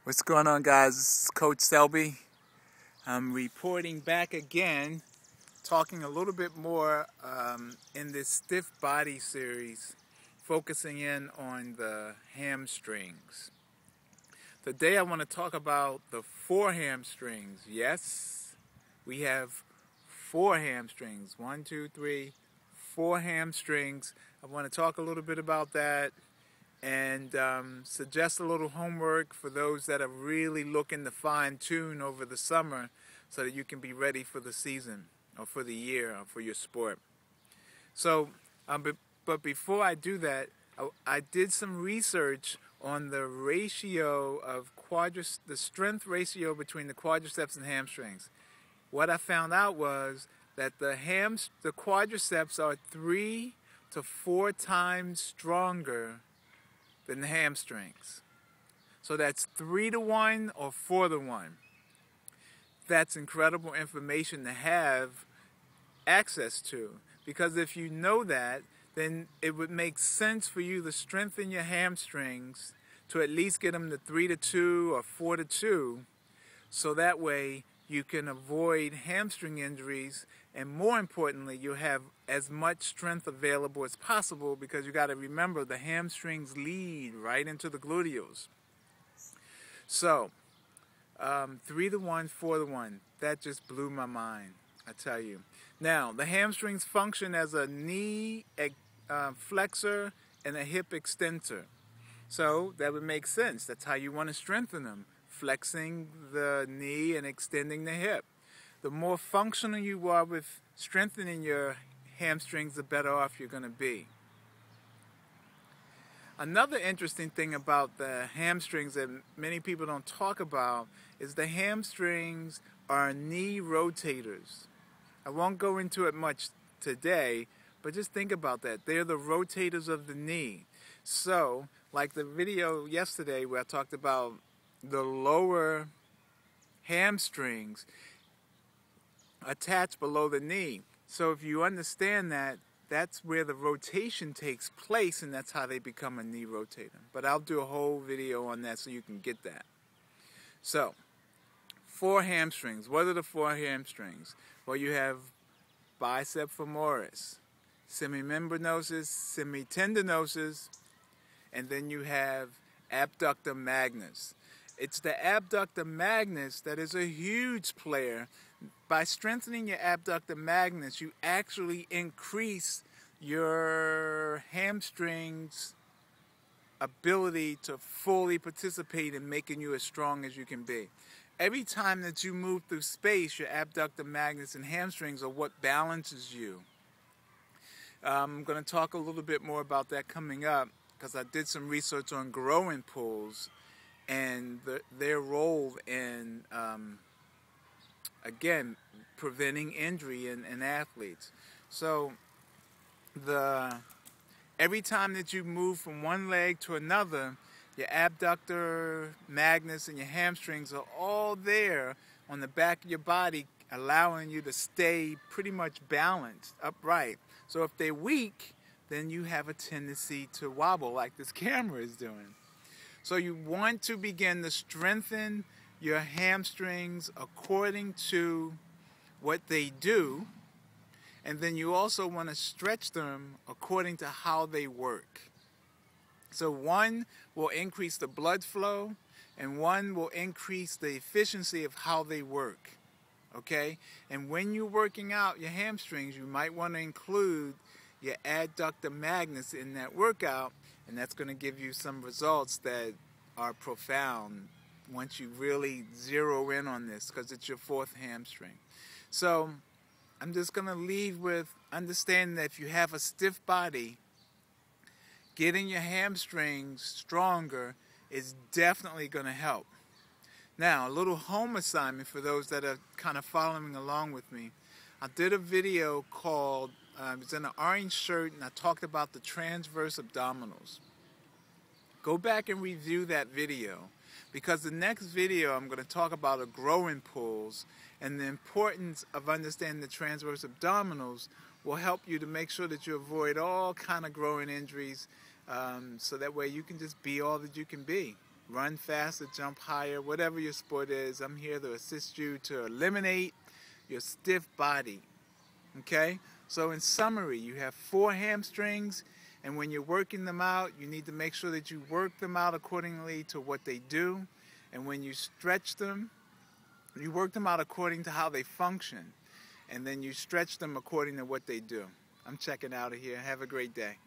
What's going on, guys? This is Coach Selby. I'm reporting back again, talking a little bit more in this stiff body series, focusing in on the hamstrings. Today I want to talk about the 4 hamstrings. Yes, we have 4 hamstrings. 1, 2, 3, 4 hamstrings. I want to talk a little bit about that and suggest a little homework for those that are really looking to fine-tune over the summer so that you can be ready for the season or for the year or for your sport. So, but before I do that, I did some research on the ratio of the strength ratio between the quadriceps and hamstrings. What I found out was that the quadriceps are 3 to 4 times stronger than the hamstrings. So that's 3 to 1 or 4 to 1. That's incredible information to have access to, because if you know that, then it would make sense for you to strengthen your hamstrings to at least get them to 3 to 2 or 4 to 2, so that way you can avoid hamstring injuries, and more importantly, you'll have as much strength available as possible, because you got to remember the hamstrings lead right into the gluteals. So 3 to 1, 4 to 1, that just blew my mind, I tell you. Now, the hamstrings function as a knee flexor and a hip extensor, so that would make sense. That's how you want to strengthen them, flexing the knee and extending the hip. The more functional you are with strengthening your hamstrings, the better off you're going to be. Another interesting thing about the hamstrings that many people don't talk about is the hamstrings are knee rotators. I won't go into it much today, but just think about that. They're the rotators of the knee. So, like the video yesterday where I talked about the lower hamstrings attached below the knee. So if you understand that, that's where the rotation takes place, and that's how they become a knee rotator. But I'll do a whole video on that so you can get that. So, 4 hamstrings. What are the 4 hamstrings? Well, you have bicep femoris, semimembranosus, semitendinosus, and then you have abductor magnus. It's the abductor magnus that is a huge player. By strengthening your abductor magnus, you actually increase your hamstrings' ability to fully participate in making you as strong as you can be. Every time that you move through space, your abductor magnus and hamstrings are what balances you. I'm going to talk a little bit more about that coming up, because I did some research on growing pulls and their role in, again, preventing injury in athletes. So every time that you move from one leg to another, your abductor magnus and your hamstrings are all there on the back of your body, allowing you to stay pretty much balanced, upright. So if they're weak, then you have a tendency to wobble like this camera is doing. So you want to begin to strengthen your hamstrings according to what they do, and then you also want to stretch them according to how they work. So one will increase the blood flow, and one will increase the efficiency of how they work. Okay? And when you're working out your hamstrings, you might want to include your adductor magnus in that workout, and that's going to give you some results that are profound once you really zero in on this, because it's your 4th hamstring. So I'm just going to leave with understanding that if you have a stiff body, getting your hamstrings stronger is definitely going to help. Now, a little home assignment for those that are kind of following along with me. I did a video called, it was in an orange shirt, and I talked about the transverse abdominals. Go back and review that video, because the next video I'm going to talk about are growing pulls, and the importance of understanding the transverse abdominals will help you to make sure that you avoid all kind of growing injuries, so that way you can just be all that you can be. run faster, jump higher, whatever your sport is. I'm here to assist you to eliminate your stiff body. Okay? So in summary, you have 4 hamstrings, and when you're working them out, you need to make sure that you work them out accordingly to what they do. And when you stretch them, you work them out according to how they function. And then you stretch them according to what they do. I'm checking out of here. Have a great day.